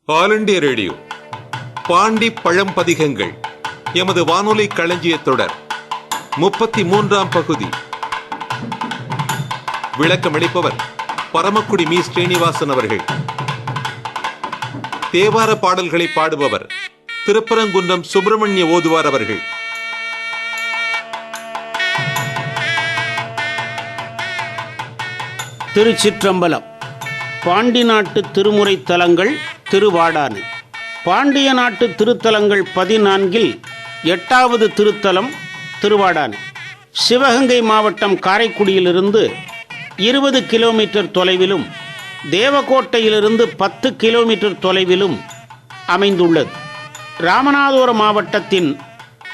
All India radio Pandi பழம்பதிகங்கள் எமது வானொலி களஞ்சிய தொடர் 33ஆம் பகுதி. விளக்கமளிப்பவர் பரமக்குடி மீ ஸ்ரீனிவாசன் அவர்கள். தேவார பாடல்களை பாடுபவர் திருப்பரங்குன்றம் சுப்பிரமணிய ஓதுவார் அவர்கள். திருச்சிற்றம்பலம். பாண்டி நாட்டு திருமுறை தலங்கள் திருவாடானை. பாண்டிய நாட்டு திருத்தலங்கள் 14 8வது திருத்தலம் திருவாடானை. சிவகங்கை மாவட்டம் காரைக்குடியிலிருந்து 20 கிலோமீட்டர் தொலைவிலும் தேவக்கோட்டையிலிருந்து 10 கிலோமீட்டர் தொலைவிலும் அமைந்துள்ளது. ராமநாதபுரம் மாவட்டத்தின்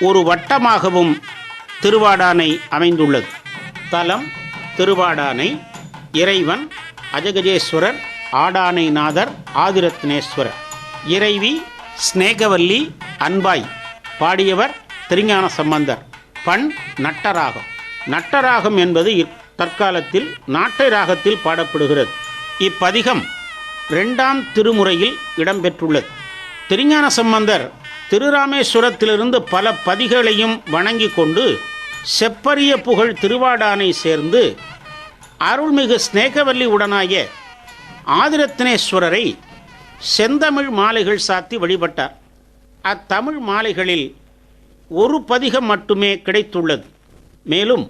ஒரு வட்டமாகவும் திருவாடானை அமைந்துள்ளது. தலம் திருவாடானை. இறைவன் அஜகஜேஸ்வரர், ஆடானைநாதர், ஆதிரத்னேஸ்வரர். இறைவி ஸ்நேகவல்லி அன்பாய். பாடியவர் திருஞான சம்பந்தர். பண் நட்டராகம். நட்டராகம் என்பது தற்காலத்தில் நாட்டை ராகத்தில் பாடப்படுகிறது. இப்பதிகம் 2ஆம் திருமுறையில் இடம்பெற்றுள்ளது. திருஞான சம்பந்தர் திருராமேஸ்வரத்திலிருந்து பல பதிகளையும் வணங்கி கொண்டு செப்பரிய புகழ் திருவாடானை சேர்ந்து அருள்மிகு ஸ்நேகவல்லி உடனாய ஆதிரத்னேஸ்வரரை செந்தமிழ் மாலைகள் சாத்தி வழிபட்டார். அத்தமிழ் மாலைகளில் ஒரு பதிகம் மட்டுமே கிடைத்துள்ளது. மேலும்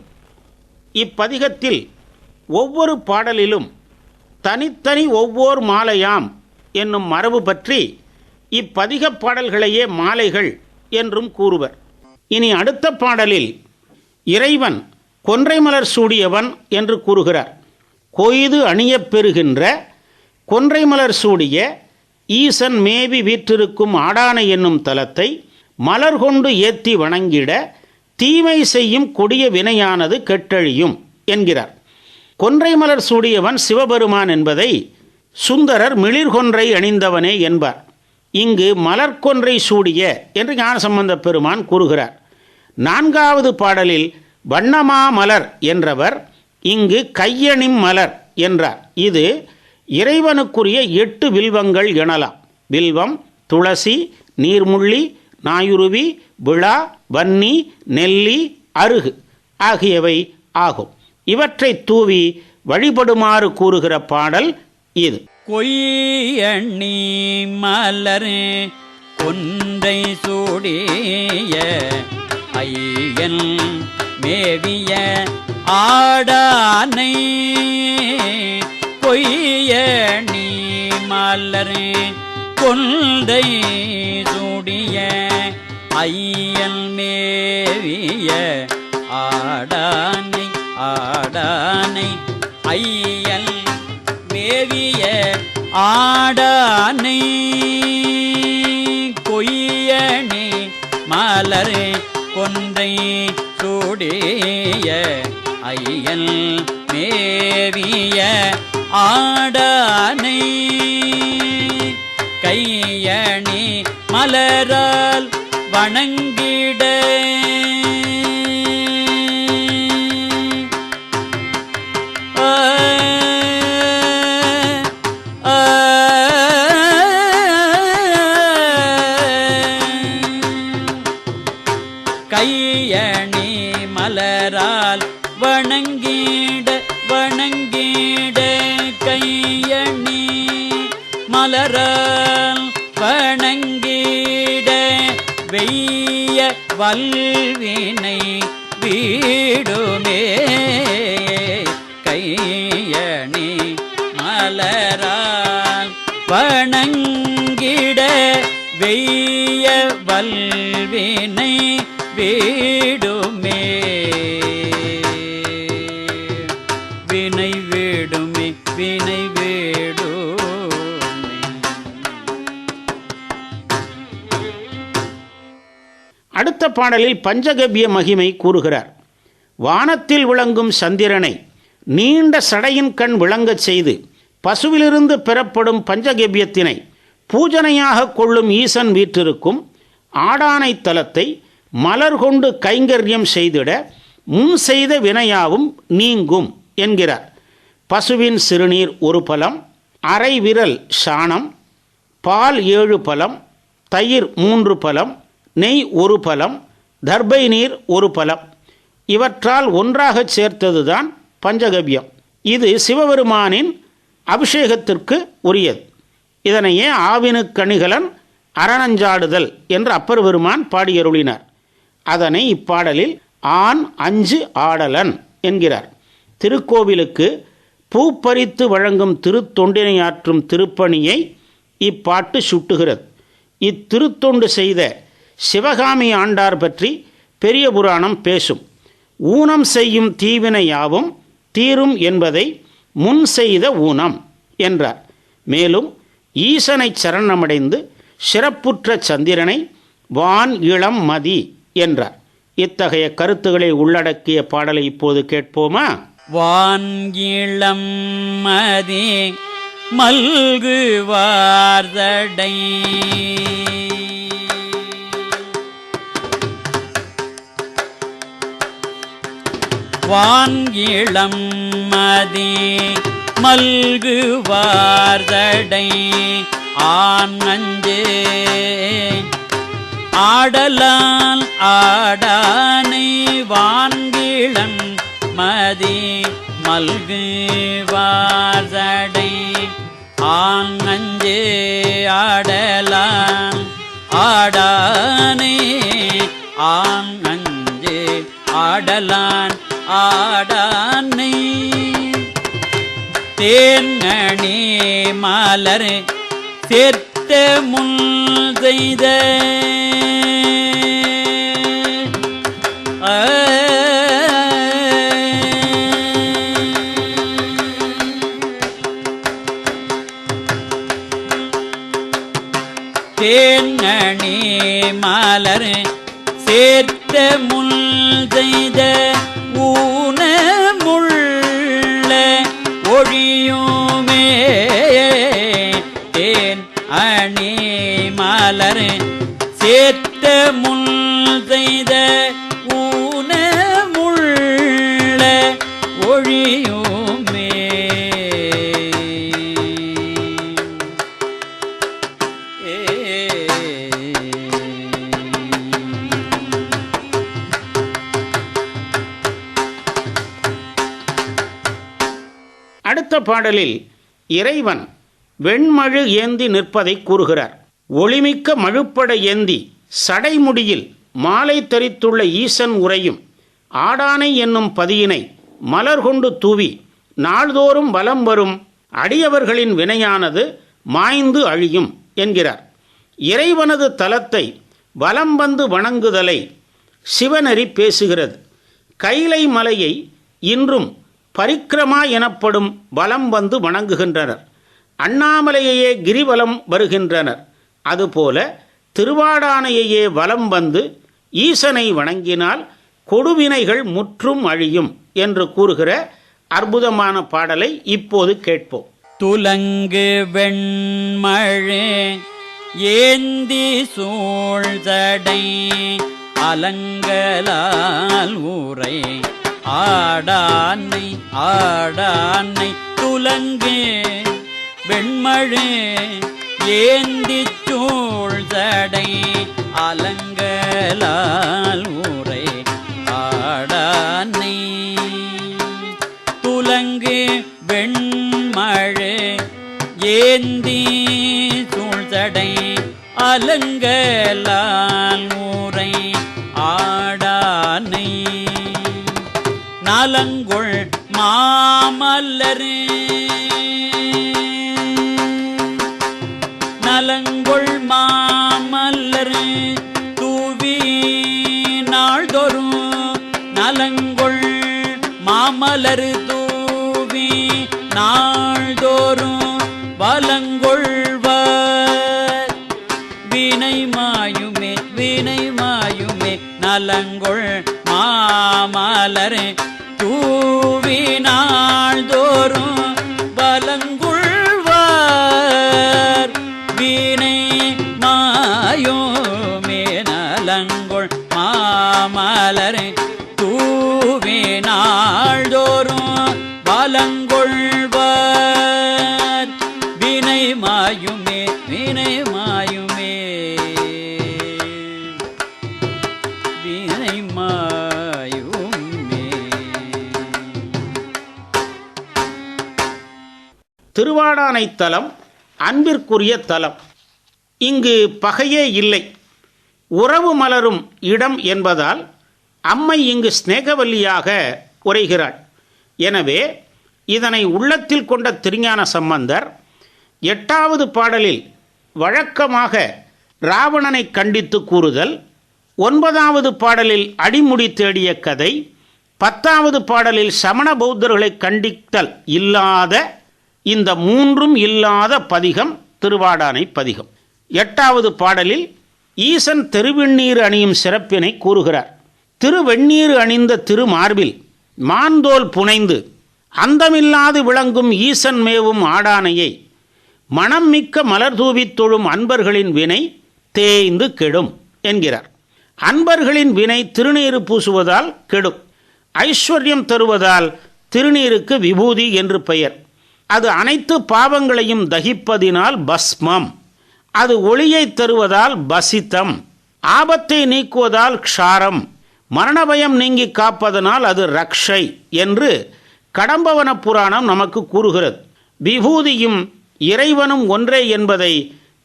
இப்பதிகத்தில் ஒவ்வொரு பாடலிலும் தனித்தனி ஒவ்வொரு மாலையாம் என்னும் மரபு பற்றி இப்பதிக பாடல்களையே மாலைகள் என்றும் கூறுவர். இனி அடுத்த பாடலில் இறைவன் கொன்றைமலர் சூடியவன் என்று கூறுகிறார். கொய்து அணியப் பெறுகின்ற கொன்றைமலர் சூடிய ஈசன் மேவி வீற்றிருக்கும் ஆடானை என்னும் தலத்தை மலர் கொண்டு ஏத்தி வணங்கிட தீமை செய்யும் கொடிய வினையானது கெட்டழியும் என்கிறார். கொன்றைமலர் சூடியவன் சிவபெருமான் என்பதை சுந்தரர் மிளிர்கொன்றை அணிந்தவனே என்பார். இங்கு மலர்கொன்றை சூடிய என்று ஞானசம்பந்த பெருமான் கூறுகிறார். 4வது பாடலில் வண்ணமா மலர் என்றவர் இங்கு கையணிம் மலர் என்றார். இது இறைவனுக்குரிய 8 வில்வங்கள் எனலாம். வில்வம், துளசி, நீர்முள்ளி, நாயுருவி, விழா, வன்னி, நெல்லி, அருகு ஆகியவை ஆகும். இவற்றை தூவி வழிபடுமாறு கூறுகிற பாடல் இது. கொய்யணி மலர் கொன்றை சூடிய ஐயன் மேவிய ஆடானை கொய்யணி மலர் கொன்றை சூடிய ஐயன் மேவிய ஆடானை ஆடானை ஐயன் மேவிய ஆடானை கொய்யணி மலர் கொன்றை சூடிய ஐயன் மேவிய ஆடானை கையணி மலரால் வணங்கிட கையணி மலரால் வணங்கிட வணங்கிட கையணி மலரால் வணங்கிட வெய்ய வல்வினை வீடுமே. கையணி மலரால் வணங்கிட வெய்ய வல்வினை வீடுமே. வினை வீடுமே வினை வீடுமே. அடுத்த பாடலில் பஞ்சகவ்ய மகிமை கூறுகிறார். வானத்தில் விளங்கும் சந்திரனை நீண்ட சடையின் கண் விளங்கச் செய்து பசுவிலிருந்து பெறப்படும் பஞ்சகவ்யத்தினை பூஜனையாக கொள்ளும் ஈசன் வீற்றிருக்கும் ஆடானை தலத்தை மலர் கொண்டு கைங்கரியம் செய்திட முன் செய்த வினையாவும் நீங்கும் என்கிறார். பசுவின் சிறுநீர் ஒரு பலம், அரை விரல் சாணம், பால் 7 பலம், தயிர் 3 பலம், நெய் 1 பலம், தர்பை நீர் 1 பலம். இவற்றால் ஒன்றாக சேர்த்ததுதான் பஞ்சகவ்யம். இது சிவபெருமானின் அபிஷேகத்திற்கு உரியது. இதனையே ஆவினுக்கணிகலன் அரணஞ்சாடுதல் என்று அப்பர் பெருமான் பாடியருளினார். அதனை இப்பாடலில் ஆண் அஞ்சு ஆடலன் என்கிறார். திருக்கோவிலுக்கு பூப்பறித்து வழங்கும் திருத்தொண்டினையாற்றும் திருப்பணியை இப்பாட்டு சுட்டுகிறது. இத்திருத்தொண்டு செய்த சிவகாமி ஆண்டார் பற்றி பெரிய புராணம் பேசும். ஊனம் செய்யும் தீவினை யாவும் தீரும் என்பதை முன் செய்த ஊனம் என்றார். மேலும் ஈசனை சரணமடைந்து சிறப்புற்ற சந்திரனை வான் இளம் மதி என்றார். இத்தகைய கருத்துக்களை உள்ளடக்கிய பாடலை இப்போது கேட்போமா? வான் இளம் மதி மல்கு வார்தடை வான் இளம் மதி மல்கு வார்தடை ஆனஞ்சே ஆடலால் ஆடானை வான்கிழன் மதி மல்கு வார்தடை ஆனஞ்சே ஆடலால் ஆடானே ஆனஞ்சே ஆடலான் ஆடானை தேன்கணி மலர் சேர்த்த முன் செய்த தேன்கணி மலர் சேர்த்த முன் செய்த ஊனமுள்ள ஒழியுமே தேன் அணி மலர் சேர்த்த முன் செய்த ஊனமுள்ள ஒழியுமே அடுத்த பாடலில் இறைவன் வெண்மழு ஏந்தி நிற்பதை கூறுகிறார். ஒளிமிக்க மழுப்பட ஏந்தி சடைமுடியில் மாலை தரித்துள்ள ஈசன் உரையும் ஆடானை என்னும் பதியினை மலர் கொண்டு தூவி நாள்தோறும் வலம் வரும் அடியவர்களின் வினையானது மாய்ந்து அழியும் என்கிறார். இறைவனது தலத்தை வலம் வந்து வணங்குதலை சிவநெறி பேசுகிறது. கைலை மலையை இன்றும் பரிக்கிரமா எனப்படும் வலம் வந்து வணங்குகின்றனர். அண்ணாமலையையே கிரிவலம் வருகின்றனர். அதுபோல திருவாடானையையே வலம் வந்து ஈசனை வணங்கினால் கொடுவினைகள் முற்றும் அழியும் என்று கூறுகிற அற்புதமான பாடலை இப்போது கேட்போம். துலங்கு வெண்மழு ஏந்தி சூழ்தடை அலங்கலால் ஊரை ஆடானை ஆடானை துலங்கு வெண்மழு ஏந்தி சூழ்தடை அலங்கலால் ஊரை ஆடானை துலங்கு வெண்மழு ஏந்தி சூழ்தடை அலங்கலால் ஊரை ஆடானை நலங்கொள் மாமல்லரு நலங்கொள் மாமல்லரு தூவி நாள்தோறும் நலங்கொள் மாமலரு தூவி நாள்தோறும் வலங்கொள்வர் வினை மாயுமே வினை மாயுமே நலங்கொள் மாமலரு தூவி நாள்தோறும் வலங்கொள்வர் வினை மாயுமே நலங்கொள் மாமலரு தூவி நாள்தோறும் வலங்கொள்வர் வினை மாயுமே வினை மாயுமே வினை மாயுமே. திருவாடானை தலம் அன்பிற்குரிய தலம். இங்கு பகையே இல்லை, உறவு மலரும் இடம் என்பதால் அம்மை இங்கு ஸ்நேகவல்லியாக உரைகிறாள். எனவே இதனை உள்ளத்தில் கொண்ட திருஞான சம்பந்தர் 8வது பாடலில் வழக்கமாக ராவணனை கண்டித்து கூறுதல், 9வது பாடலில் அடிமுடி தேடிய கதை, 10வது பாடலில் சமண பௌத்தர்களை கண்டித்தல் இல்லாத இந்த 3ம் இல்லாத பதிகம் திருவாடானை பதிகம். 8வது பாடலில் ஈசன் திருவெண்ணீர் அணியும் சிறப்பினை கூறுகிறார். திருவெண்ணீர் அணிந்த திருமார்பில் மாந்தோல் புனைந்து அந்தமில்லாது விளங்கும் ஈசன் மேவும் ஆடானையை மனம் மிக்க மலர் தூவித் தொழும் அன்பர்களின் வினை தேய்ந்து கெடும் என்கிறார். அன்பர்களின் வினை திருநீறு பூசுவதால் கெடும். ஐஸ்வர்யம் தருவதால் திருநீருக்கு விபூதி என்று பெயர். அது அனைத்து பாவங்களையும் தகிப்பதினால் பஸ்மம். அது ஒளியை தருவதால் பசித்தம். ஆபத்தை நீக்குவதால் க்ஷாரம். மரணபயம் நீங்கி காப்பதனால் அது ரக்ஷை என்று கடம்பவன புராணம் நமக்கு கூறுகிறது. விபூதியும் இறைவனும் ஒன்றே என்பதை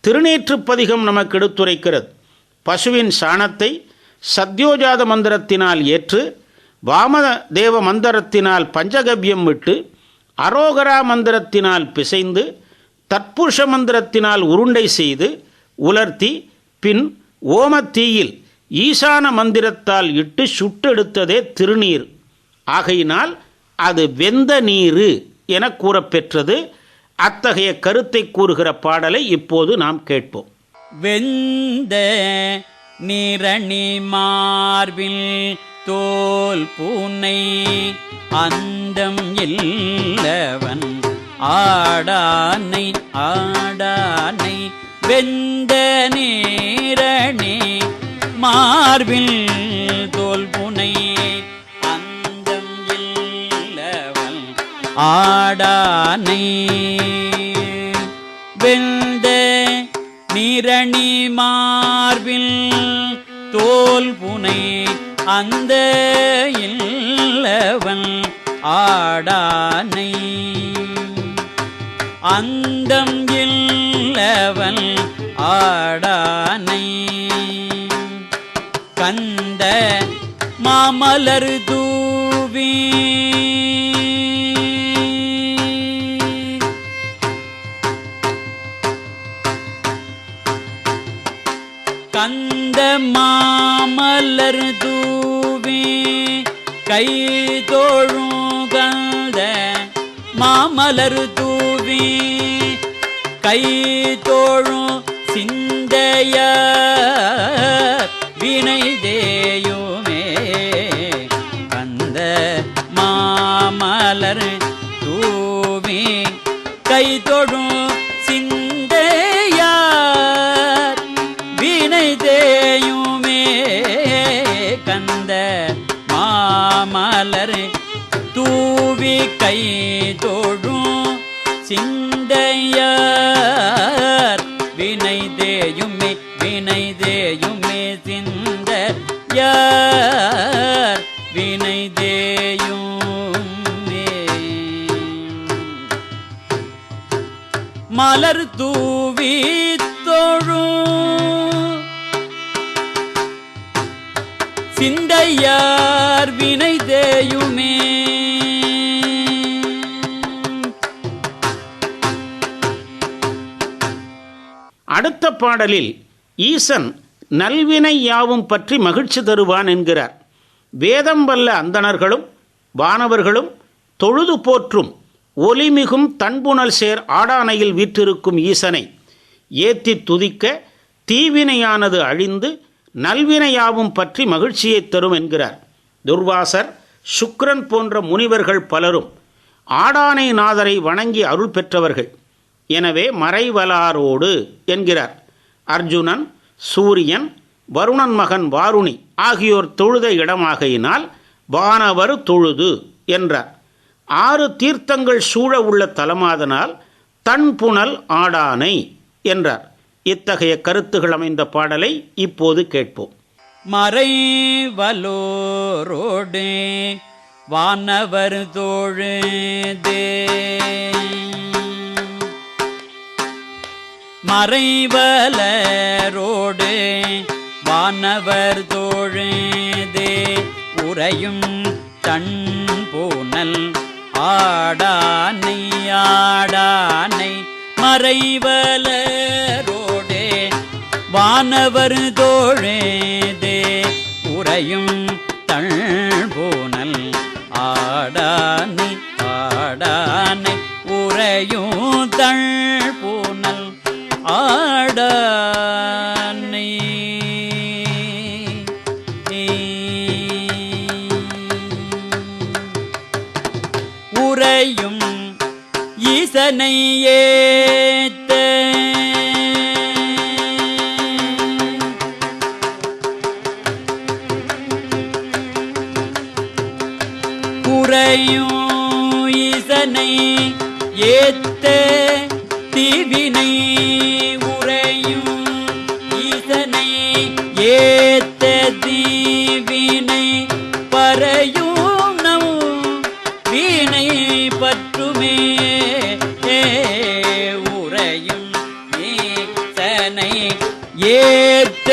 திருநீற்றுப்பதிகம் நமக்கு எடுத்துரைக்கிறது. பசுவின் சாணத்தை சத்யோஜாத மந்திரத்தினால் ஏற்று, வாமதேவ மந்திரத்தினால் பஞ்சகவ்யம் விட்டு, அரோகரா மந்திரத்தினால் பிசைந்து, தற்புருஷ மந்திரத்தினால் உருண்டை செய்து உலர்த்தி, பின் ஓமத்தீயில் ஈசான மந்திரத்தால் இட்டு சுட்டெடுத்ததே திருநீர். ஆகையினால் அது வெந்த நீரு என கூறப்பெற்றது. அத்தகைய கருத்தை கூறுகிற பாடலை இப்போது நாம் கேட்போம். வெந்த நிரணி மார்பில் தோல் பூனை அந்தம் இல்லவன் ஆடானை ஆடானை வெந்த நீரணி மார்பில் தோல் புனை அந்தம் இல்லவன் ஆடானை வெந்த நிரணி மார்பில் தோல் புனை அந்த இல்லவன் ஆடானை அந்தம் இல்லவன் ஆடானை கந்த மாமலர் தூவி கந்த மாமலர் தூவி கை தோழும் கந்த மாமலர் தூவி கை தோழும் சிந்தைய வினை தேயுமே கந்த மாமலர் தூவி கை தோழும் சிந்தைய வினை தேயுமே கந்த மாமலர் தூவி கை தோழும் சிந்தையார் வினை தேயுமே வினை தேயுமே சிந்தையார் வினை தேயுமே மலர் தூவி தோழும் சிந்தையார் வினை தேயுமே அடுத்த பாடலில் ஈசன் நல்வினை யாவும் பற்றி மகிழ்ச்சி தருவான் என்கிறார். வேதம் வல்ல அந்தணர்களும் வானவர்களும் தொழுது போற்றும் ஒலிமிகும் தன்புணல் சேர் ஆடானையில் வீற்றிருக்கும் ஈசனை ஏத்தி துதிக்க தீவினையானது அழிந்து நல்வினையாவும் பற்றி மகிழ்ச்சியை தரும் என்கிறார். துர்வாசர், சுக்கிரன் போன்ற முனிவர்கள் பலரும் ஆடானை நாதரை வணங்கி அருள் பெற்றவர்கள். எனவே மறைவலாரோடு என்கிறார். அர்ஜுனன், சூரியன், வருணன் மகன் வாருணி ஆகியோர் தொழுத இடமாகையினால் வானவர் தொழுது என்றார். 6 தீர்த்தங்கள் சூழ உள்ள தலமாதனால் தன்புணல் ஆடானை என்றார். இத்தகைய கருத்துகள் அமைந்த பாடலை இப்போது கேட்போம். மறைவலோரோடு வானவர் தோழுதே மறைவலரோடு வானவர் தோழுதே உறையும் தன் பூனல் ஆடானை ஆடானை மறைவலரோடே வானவர் தோழேதே உறையும் தழ்பூனல் ஆடானை ஆடானை உறையும் தழ்பூனல் ஆடானை உறையும் ஈசனை ஏத்த உறையும் ஈசனை ஏத்த தீவினை உறையும் ஈசனை ஏத்த தீவினை பறையும் நம் வீணை பற்றுமே உறையும் ஈசனை ஏத்த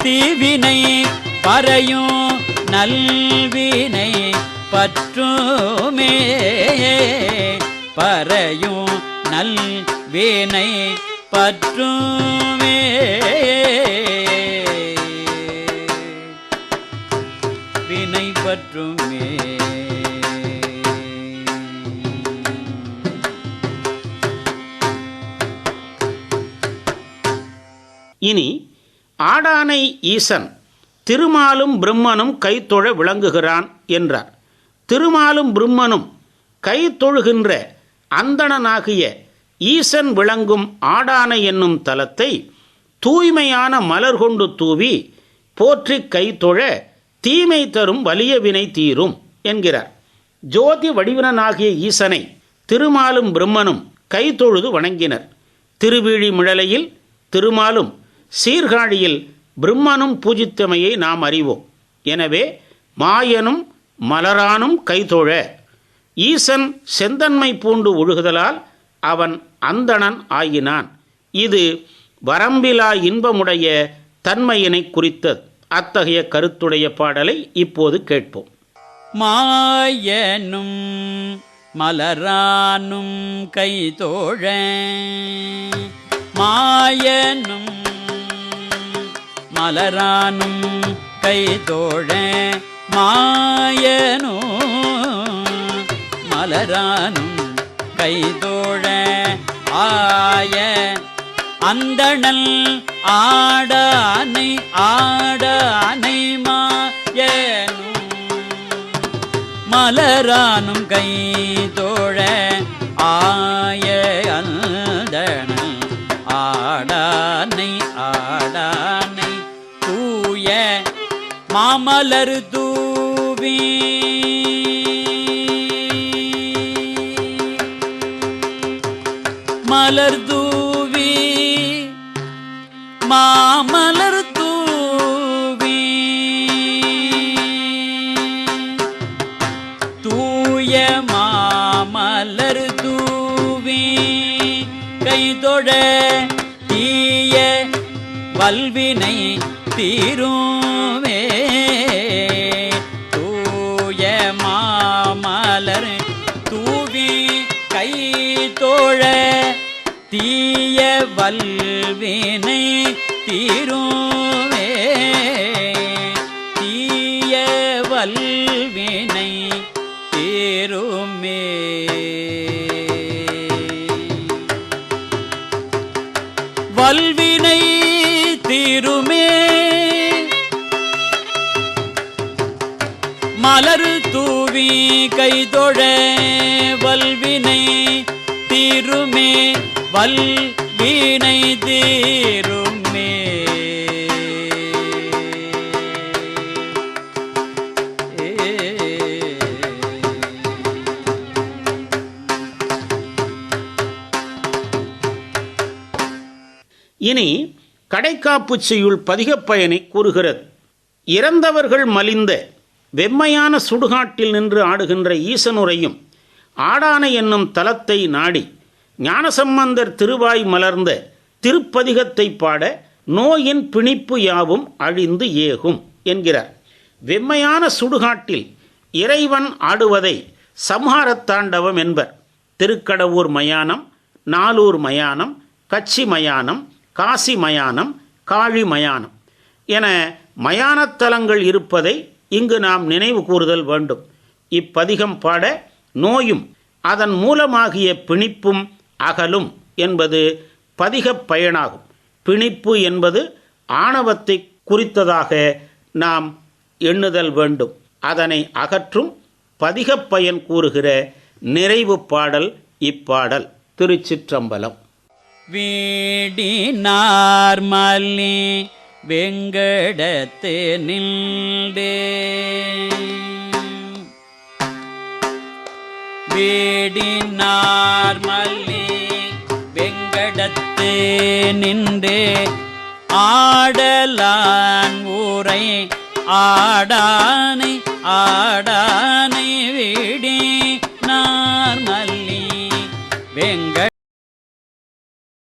தீவினை பறையும் நல்வினை பற்றுமே பறையும் நல்வினை பற்றுமே வினை பற்றுமே. இனி ஆடானை ஈசன் திருமாலும் பிரம்மனும் கைத்தொழ விளங்குகிறான் என்றார். திருமாலும் பிரம்மனும் கைத்தொழுகின்ற அந்தணனாகிய ஈசன் விளங்கும் ஆடானை என்னும் தலத்தை தூய்மையான மலர் கொண்டு தூவி போற்றி கைத்தொழ தீமை தரும் வலிய வினை தீரும் என்கிறார். ஜோதி வடிவனாகிய ஈசனை திருமாலும் பிரம்மனும் கைத்தொழுது வணங்கினர். திருவிழிமிழலையில் திருமாலும் சீர்காழியில் பிரம்மனும் பூஜித்தமையை நாம் அறிவோம். எனவே மாயனும் மலரானும் கைதொழ ஈசன் செந்தன்மை பூண்டு ஒழுகுதலால் அவன் அந்தணன் ஆகினான். இது வரம்பிலா இன்பமுடைய தன்மையினை குறித்தது. அத்தகைய கருத்துடைய பாடலை இப்போது கேட்போம். மாயனும் மலரானும் கைதோழ மாயனும் மலரானும் கைதோழ மாயனும் மலரானும் கைதோழ ஆய அந்தணல் ஆடானை ஆடானை மாயனும் மலரானும் கைதோழ ஆய அந்தணல் ஆடானை ஆடானை தூய மாமலர் தூவி மலர் தூவி மாமலர் தூவி தூய மாமலர் தூவி கைதொழ தீய வல்வினை தீருமே தூய மாமலர் தூவி கைதோழ தீய வல்வினை தீருமே தீய வல்வினை தீருமே. வல்வினை தீருமே மலர் தூவி கைதொழ வல்வினை தீருமே வல்வினை தீருமே. இனி கடைக்காப்பு செய்யுள் பதிகப்பயனை கூறுகிறது. இறந்தவர்கள் மலிந்த வெம்மையான சுடுகாட்டில் நின்று ஆடுகின்ற ஈசனுரையும் ஆடானை என்னும் தலத்தை நாடி ஞானசம்பந்தர் திருவாய் மலர்ந்த திருப்பதிகத்தை பாட நோயின் பிணிப்பு யாவும் அழிந்து ஏகும் என்கிறார். வெம்மையான சுடுகாட்டில் இறைவன் ஆடுவதை சம்ஹாரத் தாண்டவம் என்பர். திருக்கடவூர் மயானம், நாலூர் மயானம், கச்சி மயானம், காசி மயானம், காழி மயானம் என மயானத்தலங்கள் இருப்பதை இங்கு நாம் நினைவு கூறுதல் வேண்டும். இப்பதிகம் பாட நோயும் அதன் மூலமாகிய பிணிப்பும் அகலும் என்பது பதிகப் பயனாகும். பிணிப்பு என்பது ஆணவத்தை குறித்ததாக நாம் எண்ணுதல் வேண்டும். அதனை அகற்றும் பதிகப் பயன் கூறுகிற நிறைவு பாடல் இப்பாடல். திருச்சிற்றம்பலம். வீடினார் மல்லி வெங்கடத்து நின்றே வீடினார் மல்லி வெங்கடத்து நின்றே ஆடலான் ஊரை ஆடானை ஆடானை வீடினார் மல்லி வெங்கட